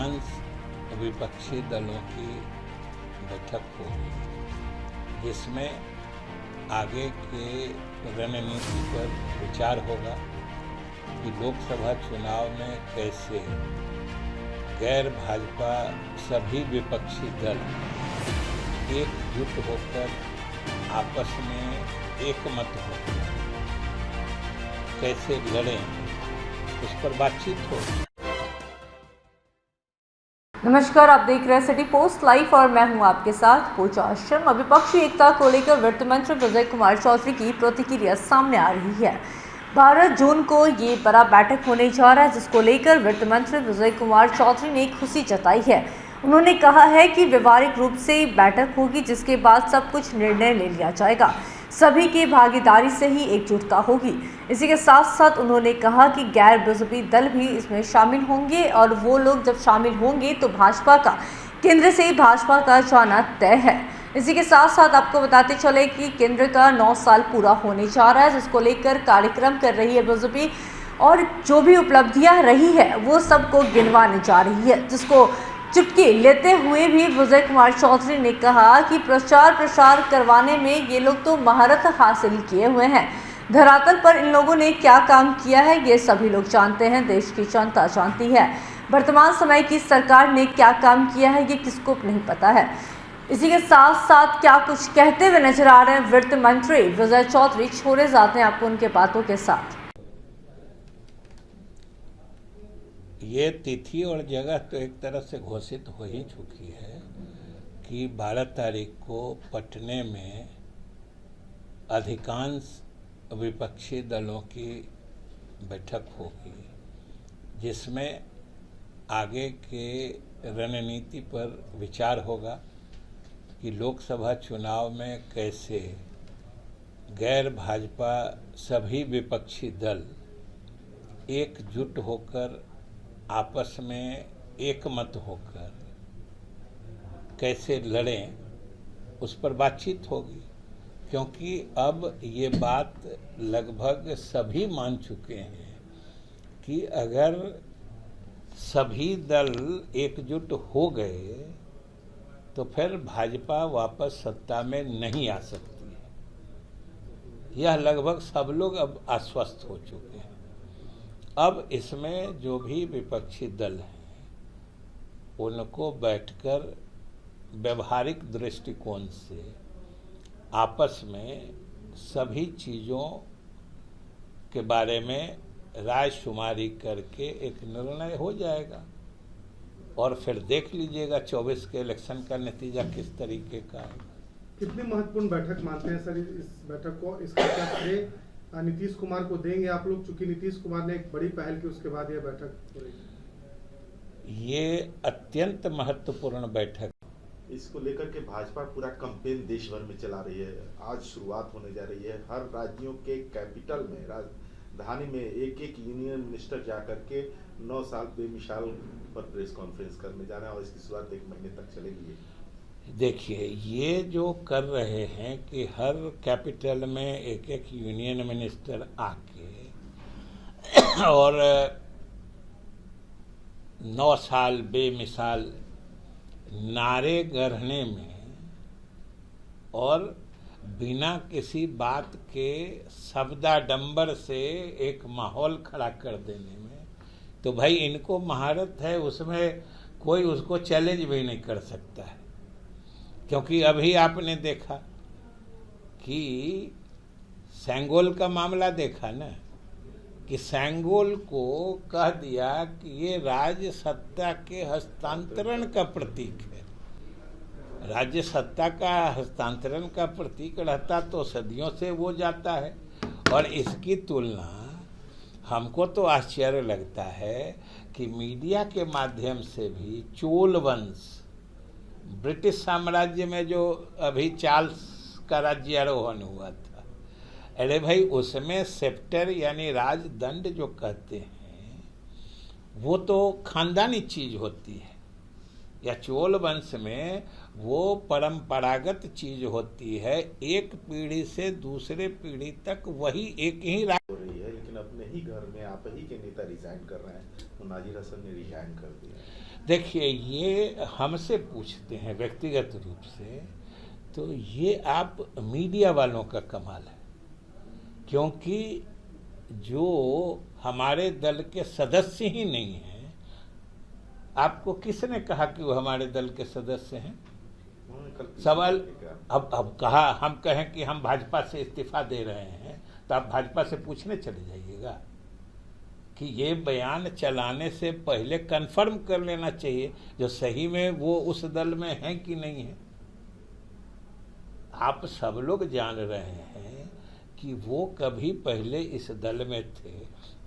अधिकांश विपक्षी दलों की बैठक होगी, जिसमें आगे के रणनीति पर विचार होगा कि लोकसभा चुनाव में कैसे गैर भाजपा सभी विपक्षी दल एकजुट होकर आपस में एकमत होकर कैसे लड़ें, उस पर बातचीत होगी। नमस्कार, आप देख रहे हैं सिटी पोस्ट लाइव और मैं हूं आपके साथ पूजा शर्मा। विपक्षी एकता को लेकर वित्त मंत्री विजय कुमार चौधरी की प्रतिक्रिया सामने आ रही है। 12 जून को ये बड़ा बैठक होने जा रहा है, जिसको लेकर वित्त मंत्री विजय कुमार चौधरी ने खुशी जताई है। उन्होंने कहा है कि व्यवहारिक रूप से बैठक होगी, जिसके बाद सब कुछ निर्णय ले लिया जाएगा। सभी की भागीदारी से ही एकजुटता होगी। इसी के साथ साथ उन्होंने कहा कि गैर बीजेपी दल भी इसमें शामिल होंगे और वो लोग जब शामिल होंगे तो भाजपा का केंद्र से ही भाजपा का जाना तय है। इसी के साथ साथ आपको बताते चले कि केंद्र का 9 साल पूरा होने जा रहा है, जिसको लेकर कार्यक्रम कर रही है बीजेपी और जो भी उपलब्धियां रही है वो सबको गिनवाने जा रही है, जिसको चुटकी लेते हुए भी विजय कुमार चौधरी ने कहा कि प्रचार प्रसार करवाने में ये लोग तो महारत हासिल किए हुए हैं। धरातल पर इन लोगों ने क्या काम किया है ये सभी लोग जानते हैं, देश की जनता जानती है। वर्तमान समय की सरकार ने क्या काम किया है ये किसको नहीं पता है। इसी के साथ साथ क्या कुछ कहते हुए नजर आ रहे हैं वित्त मंत्री विजय चौधरी, छोड़े जाते हैं आपको उनके बातों के साथ। ये तिथि और जगह तो एक तरह से घोषित हो ही चुकी है कि 12 तारीख को पटने में अधिकांश विपक्षी दलों की बैठक होगी, जिसमें आगे के रणनीति पर विचार होगा कि लोकसभा चुनाव में कैसे गैर भाजपा सभी विपक्षी दल एकजुट होकर आपस में एकमत होकर कैसे लड़ें, उस पर बातचीत होगी। क्योंकि अब ये बात लगभग सभी मान चुके हैं कि अगर सभी दल एकजुट हो गए तो फिर भाजपा वापस सत्ता में नहीं आ सकती है। यह लगभग सब लोग अब आश्वस्त हो चुके हैं। अब इसमें जो भी विपक्षी दल हैं उनको बैठकर व्यवहारिक दृष्टिकोण से आपस में सभी चीज़ों के बारे में राय शुमारी करके एक निर्णय हो जाएगा और फिर देख लीजिएगा 24 के इलेक्शन का नतीजा किस तरीके का है। कितनी महत्वपूर्ण बैठक मानते हैं सर इस बैठक को? इसका क्या श्रेय नीतीश कुमार को देंगे आप लोग, चूंकि नीतीश कुमार ने एक बड़ी पहल की, उसके बाद यह बैठक हो रही? ये अत्यंत महत्वपूर्ण बैठक। इसको लेकर के भाजपा पूरा कैंपेन देश भर में चला रही है। आज शुरुआत होने जा रही है। हर राज्यों के कैपिटल में, राजधानी में एक एक यूनियन मिनिस्टर जाकर के 9 साल बेमिसाल पर प्रेस कॉन्फ्रेंस करने जा रहे हैं और इसकी शुरुआत 1 महीने तक चलेगी। देखिए, ये जो कर रहे हैं कि हर कैपिटल में एक एक यूनियन मिनिस्टर आके और 9 साल बेमिसाल नारे गढ़ने में और बिना किसी बात के शब्दाडंबर से एक माहौल खड़ा कर देने में, तो भाई इनको महारत है, उसमें कोई उसको चैलेंज भी नहीं कर सकता है। क्योंकि अभी आपने देखा कि सेंगोल का मामला देखा ना, कि सेंगोल को कह दिया कि ये राज्य सत्ता के हस्तांतरण का प्रतीक है। राज्य सत्ता का हस्तांतरण का प्रतीक रहता तो सदियों से वो जाता है। और इसकी तुलना हमको तो आश्चर्य लगता है कि मीडिया के माध्यम से भी चोल वंश, ब्रिटिश साम्राज्य में जो अभी चार्ल्स का राज्यारोहण हुआ था, अरे भाई उसमें सेप्टर यानी राजदंड जो कहते हैं वो तो खानदानी चीज होती है, या चोल वंश में वो परंपरागत चीज होती है। एक पीढ़ी से दूसरे पीढ़ी तक वही एक ही हो रही है, लेकिन अपने ही घर में आप ही के नेता रिजाइन कर रहे हैं। तो नाजिर हसन ने रिजाइन कर दिया। देखिए, ये हमसे पूछते हैं व्यक्तिगत रूप से, तो ये आप मीडिया वालों का कमाल है, क्योंकि जो हमारे दल के सदस्य ही नहीं हैं, आपको किसने कहा कि वो हमारे दल के सदस्य हैं? सवाल अब कहा हम कहें कि हम भाजपा से इस्तीफा दे रहे हैं, तो आप भाजपा से पूछने चले जाइएगा कि ये बयान चलाने से पहले कंफर्म कर लेना चाहिए जो सही में वो उस दल में हैं कि नहीं है। आप सब लोग जान रहे हैं कि वो कभी पहले इस दल में थे,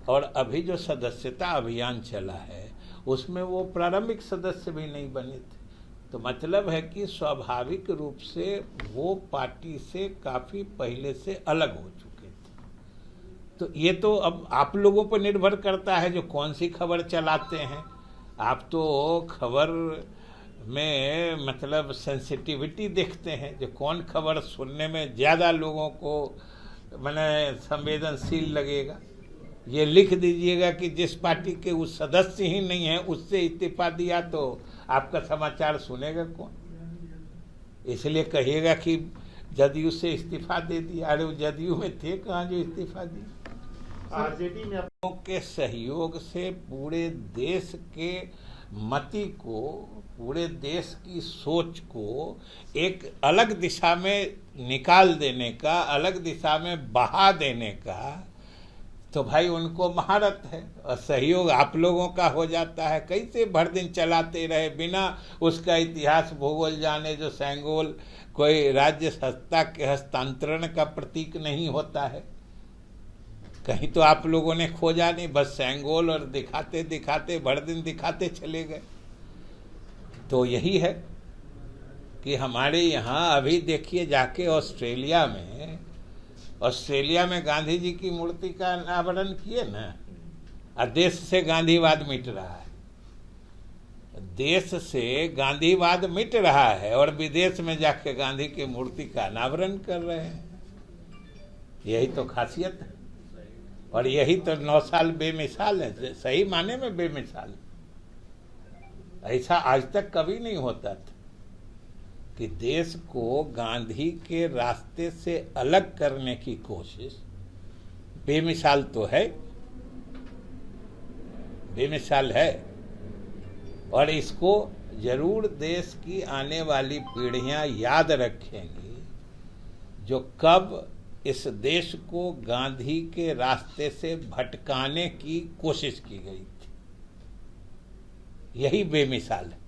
और अभी जो सदस्यता अभियान चला है उसमें वो प्रारंभिक सदस्य भी नहीं बने थे। तो मतलब है कि स्वाभाविक रूप से वो पार्टी से काफी पहले से अलग हो चुके थे। तो ये तो अब आप लोगों पर निर्भर करता है जो कौन सी खबर चलाते हैं। आप तो खबर में मतलब सेंसिटिविटी देखते हैं, जो कौन खबर सुनने में ज़्यादा लोगों को मैंने संवेदनशील लगेगा। ये लिख दीजिएगा कि जिस पार्टी के उस सदस्य ही नहीं है उससे इस्तीफा दिया, तो आपका समाचार सुनेगा कौन? इसलिए कहिएगा कि जदयू से इस्तीफा दे दिया। अरे वो जदयू में थे कहाँ जो इस्तीफा दिया? आरजेडी में लोगों के सहयोग से पूरे देश के मति को, पूरे देश की सोच को एक अलग दिशा में निकाल देने का, अलग दिशा में बहा देने का, तो भाई उनको महारत है। और सहयोग आप लोगों का हो जाता है। कैसे भर दिन चलाते रहे बिना उसका इतिहास भूगोल जाने। जो सेंगोल कोई राज्य सत्ता के हस्तांतरण का प्रतीक नहीं होता है, कहीं तो आप लोगों ने खोजा नहीं, बस सेंगोल और दिखाते दिखाते भर दिन दिखाते चले गए। तो यही है कि हमारे यहाँ अभी देखिए जाके ऑस्ट्रेलिया में गांधी जी की मूर्ति का अनावरण किए ना, और देश से गांधीवाद मिट रहा है। देश से गांधीवाद मिट रहा है और विदेश में जाके गांधी की मूर्ति का अनावरण कर रहे हैं। यही तो खासियत है, और यही तो 9 साल बेमिसाल है, सही माने में बेमिसाल। ऐसा आज तक कभी नहीं होता था कि देश को गांधी के रास्ते से अलग करने की कोशिश। बेमिसाल तो है, बेमिसाल है, और इसको जरूर देश की आने वाली पीढ़ियां याद रखेंगी, जो कब इस देश को गांधी के रास्ते से भटकाने की कोशिश की गई थी। यही बेमिसाल है।